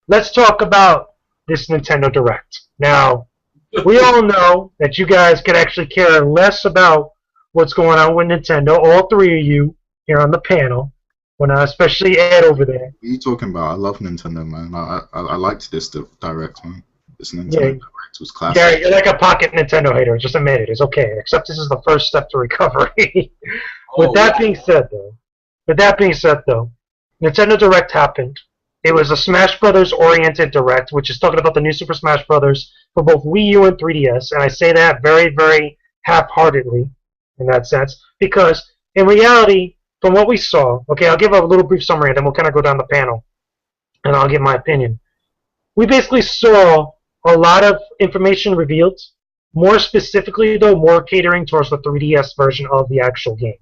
let's talk about this Nintendo Direct. Now, we all know that you guys could actually care less about what's going on with Nintendo. All three of you here on the panel, when especially Ed over there. What are you talking about? I love Nintendo, man. I liked this direct, man. This Nintendo Yeah, direct was yeah, classic. you're like a pocket Nintendo hater. Just admit it. It's okay. Except this is the first step to recovery. with Oh that yeah. being said, though, with that being said, though, Nintendo Direct happened. It was a Smash Brothers oriented Direct, which is talking about the new Super Smash Brothers for both Wii U and 3DS, and I say that very, very half-heartedly in that sense because in reality, from what we saw, okay, I'll give a little brief summary, and then we'll kind of go down the panel, and I'll give my opinion. We basically saw a lot of information revealed. More specifically, though, more catering towards the 3DS version of the actual game.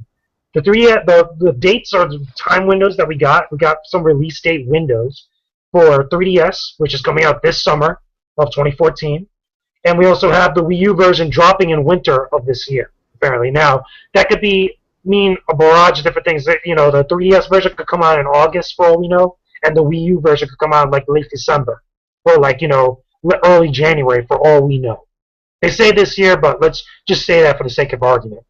The dates are the time windows that we got. We got some release date windows for 3DS, which is coming out this summer of 2014, and we also have the Wii U version dropping in winter of this year. Apparently, now that could mean a barrage of different things. You know, the 3DS version could come out in August for all we know, and the Wii U version could come out in like late December or like early January for all we know. They say this year, but let's just say that for the sake of argument.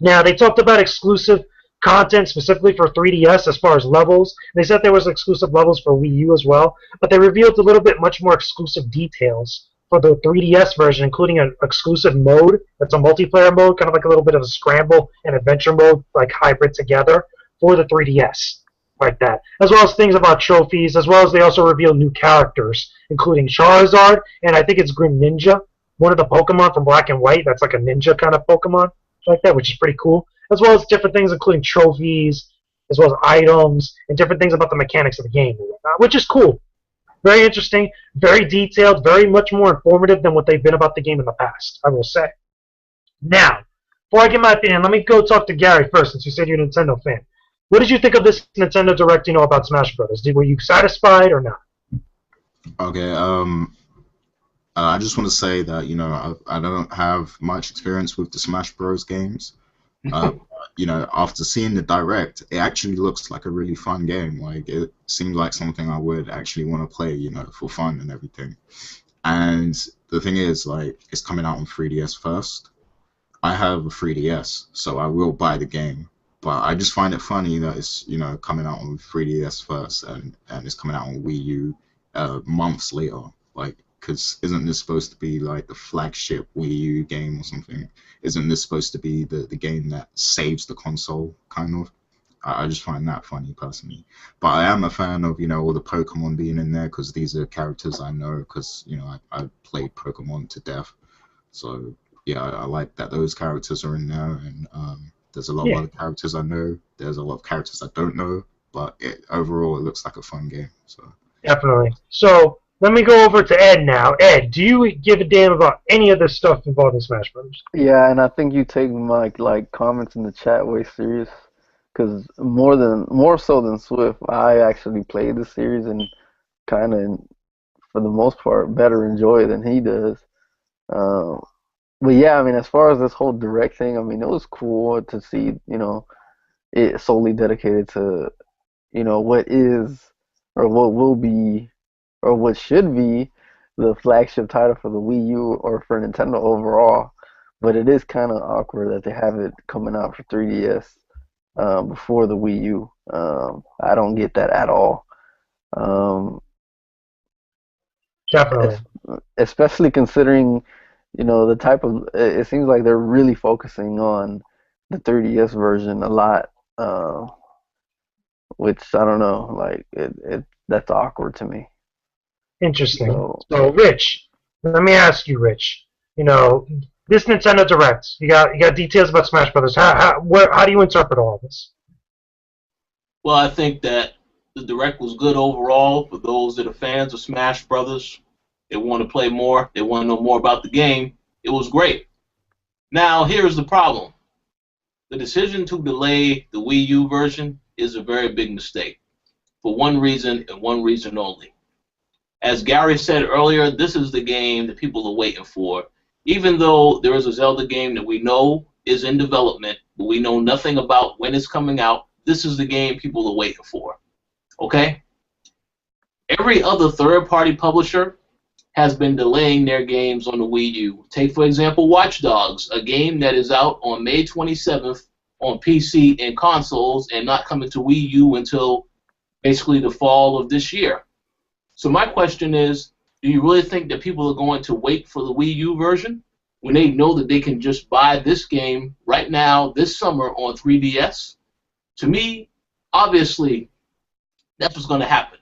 Now, they talked about exclusive content specifically for 3DS as far as levels. They said there was exclusive levels for Wii U as well, but they revealed a little bit much more exclusive details for the 3DS version, including an exclusive mode that's a multiplayer mode, kind of like a little bit of a scramble and adventure mode, like hybrid together for the 3DS, like that. As well as things about trophies, as well as they also revealed new characters, including Charizard, and I think it's Grim Ninja, one of the Pokemon from Black and White. That's like a ninja kind of Pokemon like that, which is pretty cool. As well as different things, including trophies, as well as items, and different things about the mechanics of the game, which is cool. Very interesting, very detailed, very much more informative than what they've been about the game in the past, I will say. Now, before I give my opinion, let me go talk to Gary first, since you said you're a Nintendo fan. What did you think of this Nintendo Direct, about Smash Brothers? Were you satisfied or not? Okay, I just want to say that I don't have much experience with the Smash Bros. Games. Uh, after seeing the direct, it actually looks like a really fun game. Like it seems like something I would actually want to play, for fun and everything. And the thing is, like, it's coming out on 3DS first. I have a 3DS, so I will buy the game. But I just find it funny that it's coming out on 3DS first, and it's coming out on Wii U months later. Like, because isn't this supposed to be like the flagship Wii U game or something? Isn't this supposed to be the game that saves the console, kind of? I just find that funny personally. But I am a fan of all the Pokemon being in there because these are characters I know because I played Pokemon to death. So yeah, I like that those characters are in there, and there's a lot of Yeah, other characters I know. There's a lot of characters I don't know, but overall it looks like a fun game. So. definitely. So, let me go over to Ed now. Ed, do you give a damn about any of this stuff involving Smash Brothers? Yeah, and I think you take my comments in the chat way serious, because more so than Swift, I actually played the series and kind of, for the most part, better enjoy it than he does. Um, but yeah, I mean, as far as this whole direct thing, I mean, it was cool to see, it solely dedicated to, what is or what will be or what should be the flagship title for the Wii U or for Nintendo overall. But it is kind of awkward that they have it coming out for 3DS before the Wii U. I don't get that at all. Um, Definitely. es- Especially considering, the type of. It seems like they're really focusing on the 3DS version a lot, which I don't know. Like it that's awkward to me. Interesting. So So, Rich, let me ask you, Rich. This Nintendo Direct. You got details about Smash Brothers. How do you interpret all of this? Well, I think that the direct was good overall for those that are fans of Smash Brothers. They want to play more. They want to know more about the game. It was great. Now, here's the problem. The decision to delay the Wii U version is a very big mistake for one reason and one reason only. As Gary said earlier, this is the game that people are waiting for. Even though there is a Zelda game that we know is in development, but we know nothing about when it's coming out, this is the game people are waiting for. Okay? Every other third-party publisher has been delaying their games on the Wii U. Take, for example, Watch Dogs, a game that is out on May 27th on PC and consoles and not coming to Wii U until basically the fall of this year. So my question is, do you really think that people are going to wait for the Wii U version when they know that they can just buy this game right now, this summer, on 3DS? To me, obviously, that's what's going to happen.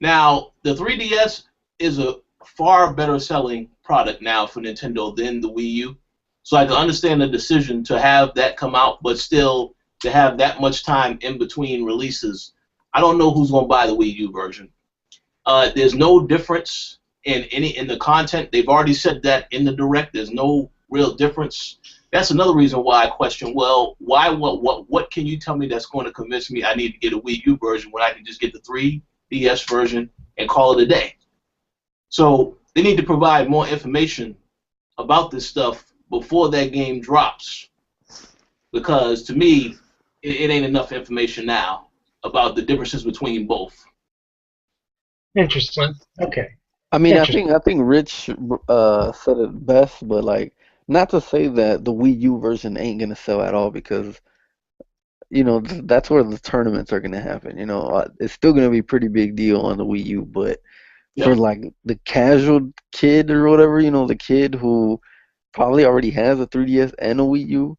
Now, the 3DS is a far better selling product now for Nintendo than the Wii U. So I can understand the decision to have that come out, but still to have that much time in between releases. I don't know who's going to buy the Wii U version. There's no difference in the content. They've already said that in the Direct. There's no real difference. That's another reason why I question, well, what can you tell me that's going to convince me I need to get a Wii U version when I can just get the 3DS version and call it a day? So they need to provide more information about this stuff before that game drops, because to me, it ain't enough information now about the differences between both. Interesting. Okay. I mean, I Interesting. think Rich said it best, but like, not to say that the Wii U version ain't gonna sell at all, because that's where the tournaments are gonna happen. It's still gonna be a pretty big deal on the Wii U, but for Yep. like the casual kid or whatever, the kid who probably already has a 3DS and a Wii U,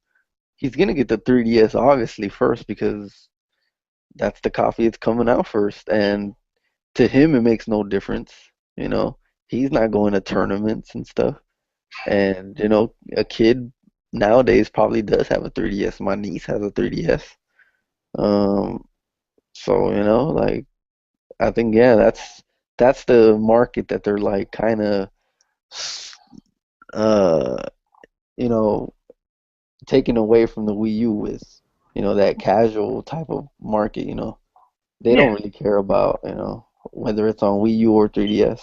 he's gonna get the 3DS obviously first, because that's the copy that's coming out first, and to him it makes no difference. He's not going to tournaments and stuff, and a kid nowadays probably does have a 3DS. My niece has a 3DS. Um, so like, I think, yeah, that's the market that they're like kind of uh you know taking away from the Wii U with that casual type of market. They don't Yeah. really care about whether it's on Wii U or 3DS.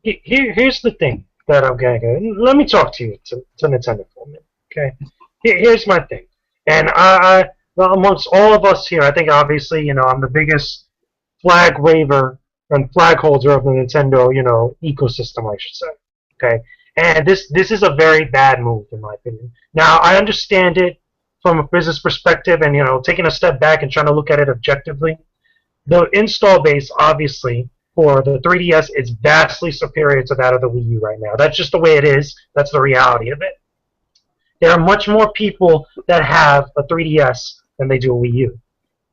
Here's the thing that I'm going to. Let me talk to you to Nintendo for a minute. Okay. Here's my thing, and well, amongst all of us here, I think obviously I'm the biggest flag waver and flag holder of the Nintendo ecosystem, I should say. Okay. And this is a very bad move in my opinion. Now I understand it from a business perspective, and taking a step back and trying to look at it objectively. The install base, obviously, for the 3DS is vastly superior to that of the Wii U right now. That's just the way it is. That's the reality of it. There are much more people that have a 3DS than they do a Wii U.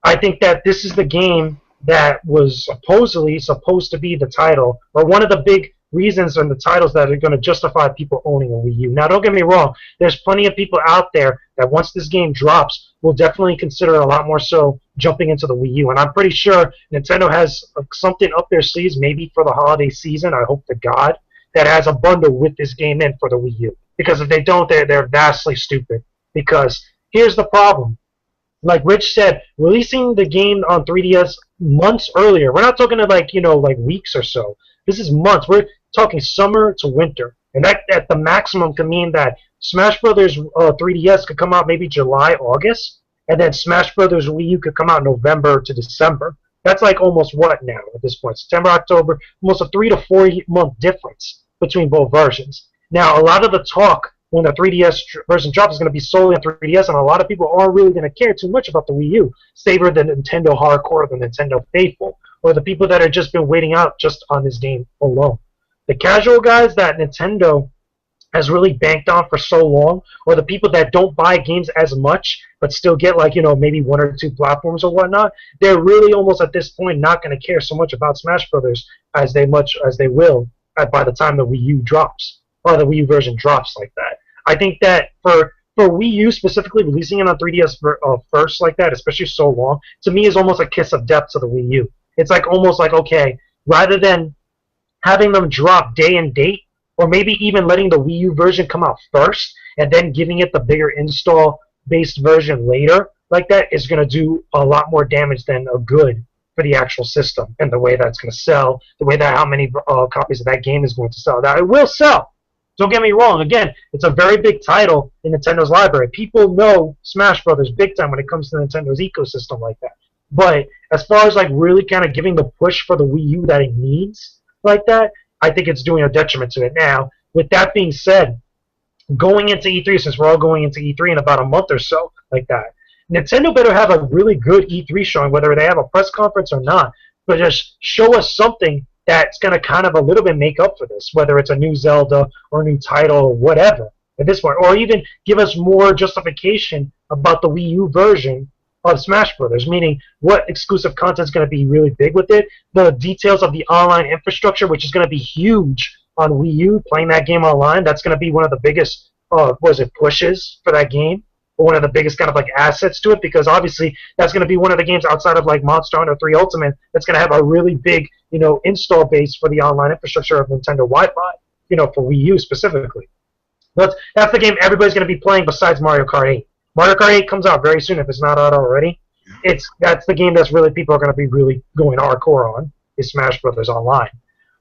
I think that this is the game that was supposedly supposed to be the title, or one of the big reasons and the titles that are going to justify people owning a Wii U. Now, don't get me wrong. There's plenty of people out there that once this game drops will definitely consider a lot more so jumping into the Wii U. And I'm pretty sure Nintendo has something up their sleeves, maybe for the holiday season, I hope to God, that has a bundle with this game in for the Wii U. Because if they don't, they're vastly stupid. Because here's the problem. Like Rich said, releasing the game on 3DS months earlier. We're not talking to like weeks or so. This is months. We're talking summer to winter, and that at the maximum can mean that Smash Brothers 3DS could come out maybe July, August, and then Smash Brothers Wii U could come out November to December. That's like almost what now at this point? September, October, almost a 3 to 4 month difference between both versions. Now, a lot of the talk when the 3DS version drops is going to be solely on 3DS, and a lot of people aren't really going to care too much about the Wii U. Savor the Nintendo hardcore, the Nintendo faithful, or the people that have just been waiting out just on this game alone. The casual guys that Nintendo has really banked on for so long, or the people that don't buy games as much but still get maybe 1 or 2 platforms or whatnot, they're really almost at this point not going to care so much about Smash Brothers as they will by the time the Wii U drops, or the Wii U version drops like that. I think that for Wii U specifically, releasing it on 3DS first like that, especially so long, to me is almost a kiss of death to the Wii U. It's like almost like, okay, rather than having them drop day and date, or maybe even letting the Wii U version come out first and then giving it the bigger install-based version later, like that, is going to do a lot more damage than a good for the actual system and the way that's going to sell, the way that how many copies of that game is going to sell. Now, it will sell. Don't get me wrong. Again, it's a very big title in Nintendo's library. People know Smash Brothers big time when it comes to Nintendo's ecosystem like that. But as far as like really kind of giving the push for the Wii U that it needs, like that, I think it's doing a detriment to it. Now, with that being said, going into E3, since we're all going into E3 in about a month or so, like that, Nintendo better have a really good E3 showing, whether they have a press conference or not, but just show us something that's going to kind of a little bit make up for this, whether it's a new Zelda or a new title or whatever at this point, or even give us more justification about the Wii U version of Smash Brothers, meaning what exclusive content is going to be really big with it, the details of the online infrastructure, which is going to be huge on Wii U, playing that game online. That's going to be one of the biggest, pushes for that game, or one of the biggest kind of like assets to it, because obviously that's going to be one of the games outside of like Monster Hunter 3 Ultimate that's going to have a really big, install base for the online infrastructure of Nintendo Wi-Fi, for Wii U specifically. That's the game everybody's going to be playing besides Mario Kart 8. Mario Kart 8 comes out very soon if it's not out already. That's the game that's really people are going to be really going hardcore on, is Smash Brothers Online.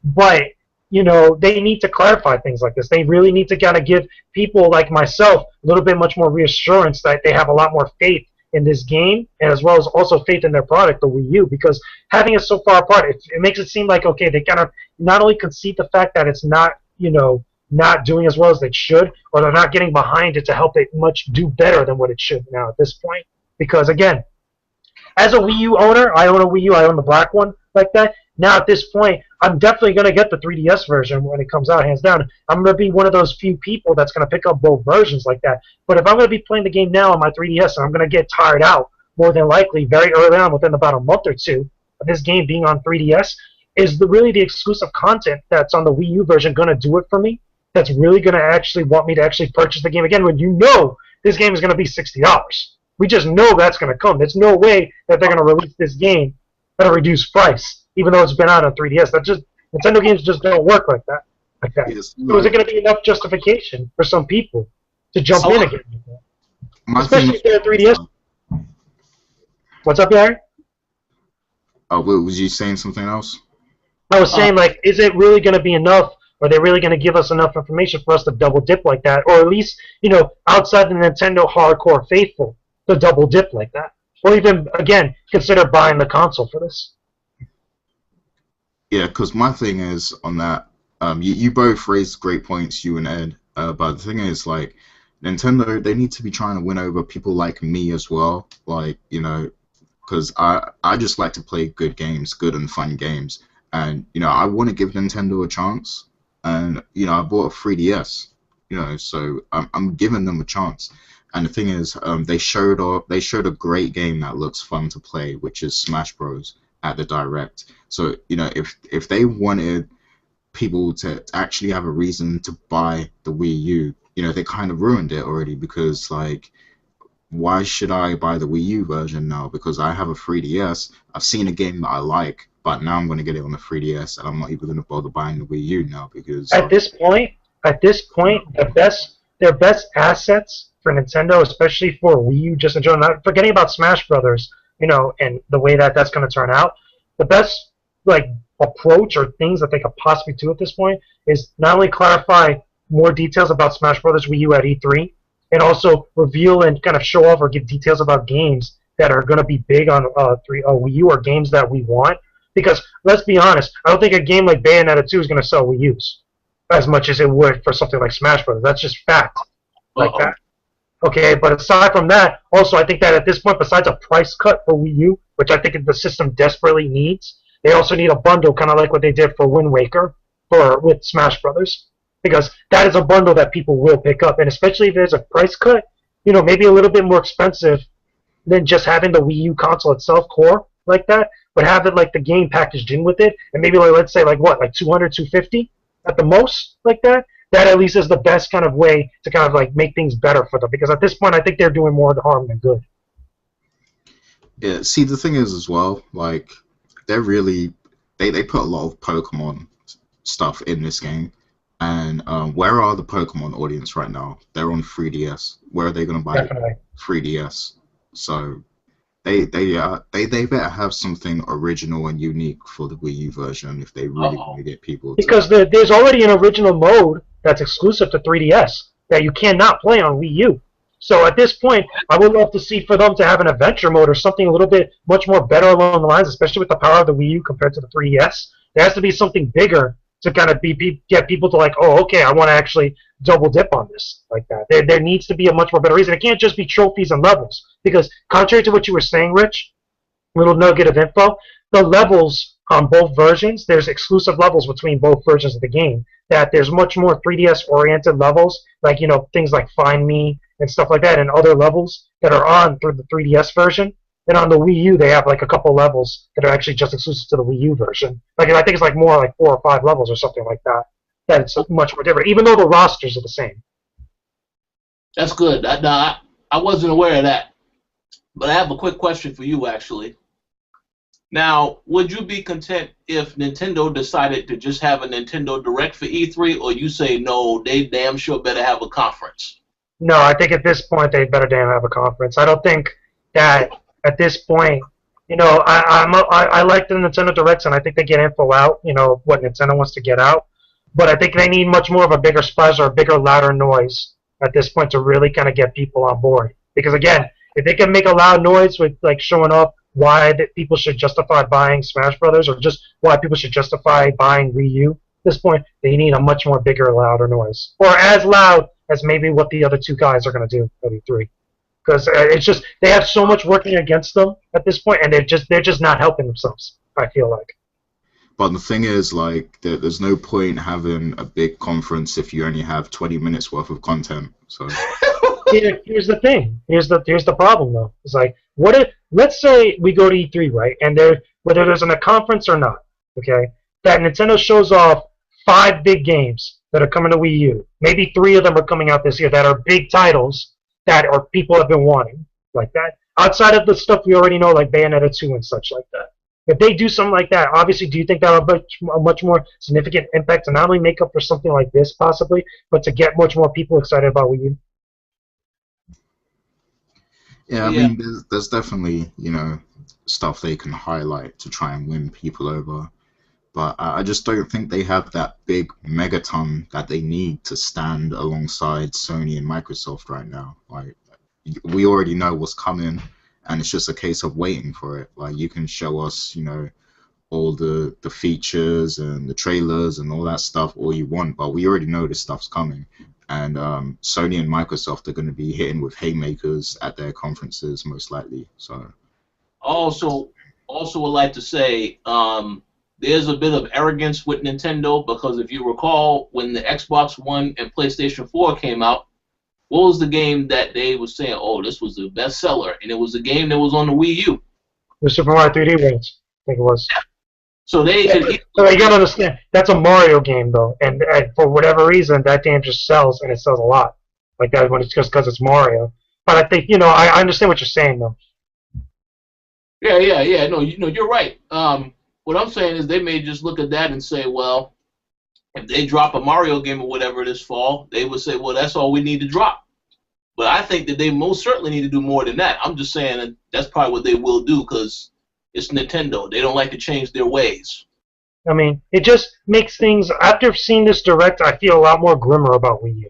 But they need to clarify things like this. They really need to kind of give people like myself a little bit much more reassurance that they have a lot more faith in this game, and as well as also faith in their product, the Wii U, because having it so far apart, it makes it seem like, okay, they kind of not only concede the fact that it's not, not doing as well as they should, or they're not getting behind it to help it much do better than what it should now at this point. Because again, as a Wii U owner, I own a Wii U, I own the black one like that. Now at this point, I'm definitely going to get the 3DS version when it comes out, hands down. I'm going to be one of those few people that's going to pick up both versions like that. But if I'm going to be playing the game now on my 3DS and I'm going to get tired out, more than likely, very early on, within about a month or two of this game being on 3DS, is really the exclusive content that's on the Wii U version going to do it for me? That's really going to actually want me to actually purchase the game again when this game is going to be $60. We just know that's going to come. There's no way that they're going to release this game at a reduced price, even though it's been out on 3DS. Nintendo games just don't work like that. Yes, So is it going to be enough justification for some people to jump in again? Especially if they're 3DS. What's up, Gary? Oh, was you saying something else? I was saying, is it really going to be enough? Are they really going to give us enough information for us to double dip like that? Or at least, outside the Nintendo hardcore faithful, to double dip like that? Or even, again, consider buying the console for this? Yeah, because my thing is on that, you both raised great points, you and Ed, but the thing is, like, Nintendo, they need to be trying to win over people like me as well, like, because I just like to play good games, good and fun games, and, I want to give Nintendo a chance, and, I bought a 3DS, so I'm giving them a chance. And the thing is, they showed a great game that looks fun to play, which is Smash Bros. At the Direct. So, if they wanted people to actually have a reason to buy the Wii U, they kind of ruined it already, because, like, why should I buy the Wii U version now? Because I have a 3DS, I've seen a game that I like, but now I'm going to get it on the 3DS, and I'm not even going to bother buying the Wii U now, because... At this point, their best assets for Nintendo, especially for Wii U, just in general, not forgetting about Smash Brothers, and the way that that's going to turn out, the best approach or things that they could possibly do at this point is not only clarify more details about Smash Brothers Wii U at E3, and also reveal and kind of show off or give details about games that are going to be big on Wii U, or games that we want. Because let's be honest, I don't think a game like Bayonetta 2 is going to sell Wii U's as much as it would for something like Smash Brothers. That's just fact, like that. Okay, but aside from that, also I think that at this point, besides a price cut for Wii U, which I think the system desperately needs, they also need a bundle, kind of like what they did for Wind Waker with Smash Brothers, because that is a bundle that people will pick up, and especially if there's a price cut, maybe a little bit more expensive than just having the Wii U console itself core like that, but have it like the game packaged in with it, and maybe let's say like 200, 250 at the most, like that. That at least is the best kind of way to kind of make things better for them, because at this point I think they're doing more harm than good. Yeah, see, the thing is as well, like, they're really, they put a lot of Pokemon stuff in this game, and where are the Pokemon audience right now? They're on 3DS. Where are they going to buy 3DS? So they better have something original and unique for the Wii U version if they really want to get people. Because there's already an original mode that's exclusive to 3DS that you cannot play on Wii U. So at this point, I would love to see for them to have an adventure mode or something a little bit much more better along the lines, especially with the power of the Wii U compared to the 3DS. There has to be something bigger to kind of get people to like, oh, okay, I want to actually double dip on this like that. There needs to be a much more better reason. It can't just be trophies and levels because contrary to what you were saying, Rich, little nugget of info, the levels on both versions, there's exclusive levels between both versions of the game. That there's much more 3DS oriented levels, like things like Find Me and stuff like that, and other levels that are on through the 3DS version. And on the Wii U, they have like a couple levels that are actually just exclusive to the Wii U version. Like I think it's like more like 4 or 5 levels or something like that. That's much more different, even though the rosters are the same. That's good. I wasn't aware of that. But I have a quick question for you, actually. Now, would you be content if Nintendo decided to just have a Nintendo Direct for E3, or you say no, they damn sure better have a conference? No, I think at this point they better damn have a conference. I don't think that at this point, I like the Nintendo Directs and I think they get info out, what Nintendo wants to get out. But I think they need much more of a bigger splash or a bigger, louder noise at this point to really kind of get people on board. Because again, if they can make a loud noise with like showing up why that people should justify buying Smash Brothers or just why people should justify buying Wii U, at this point they need a much more bigger, louder noise, or as loud as maybe what the other two guys are going to do at E3. Because it's just they have so much working against them at this point, and they're just not helping themselves. I feel like. But the thing is, like, there's no point having a big conference if you only have 20 minutes worth of content. So here's the thing. Here's the problem though. It's like, what if let's say we go to E3, right? And whether there's a conference or not, okay, that Nintendo shows off 5 big games that are coming to Wii U. Maybe 3 of them are coming out this year that are big titles that or people have been wanting like that. Outside of the stuff we already know, like Bayonetta 2 and such like that. If they do something like that, obviously, do you think that will have a much more significant impact to not only make up for something like this, possibly, but to get much more people excited about Wii U? Yeah, I mean, there's definitely, stuff they can highlight to try and win people over. But I just don't think they have that big megaton that they need to stand alongside Sony and Microsoft right now. Like, we already know what's coming, and it's just a case of waiting for it. Like, you can show us, all the features and the trailers and all that stuff all you want, but we already know this stuff's coming. And Sony and Microsoft are going to be hitting with haymakers at their conferences, most likely. So, also would like to say, there's a bit of arrogance with Nintendo because if you recall, when the Xbox One and PlayStation 4 came out, what was the game that they were saying, oh, this was the best seller? And it was a game that was on the Wii U. The Super Mario 3D World, I think it was. So they so you gotta understand, that's a Mario game though, and for whatever reason, that game just sells, and it sells a lot. Like that when it's just because it's Mario. But I think I understand what you're saying though. Yeah. No, you're right. What I'm saying is they may just look at that and say, well, if they drop a Mario game or whatever this fall, they would say, well, that's all we need to drop. But I think that they most certainly need to do more than that. I'm just saying that that's probably what they will do because it's Nintendo. They don't like to change their ways. I mean, it just makes things, after seeing this Direct, I feel a lot more grimmer about Wii U.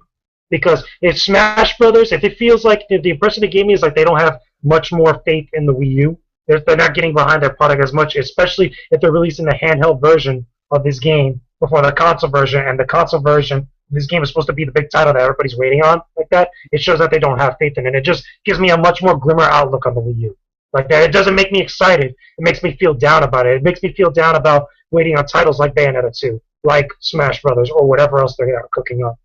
Because if Smash Brothers, if it feels like the impression it gave me is like they don't have much more faith in the Wii U, they're not getting behind their product as much, especially if they're releasing the handheld version of this game before the console version, and the console version, this game is supposed to be the big title that everybody's waiting on, like that. It shows that they don't have faith in it. It just gives me a much more grimmer outlook on the Wii U. Like that, it doesn't make me excited. It makes me feel down about it. It makes me feel down about waiting on titles like Bayonetta 2, like Smash Brothers, or whatever else they're cooking up.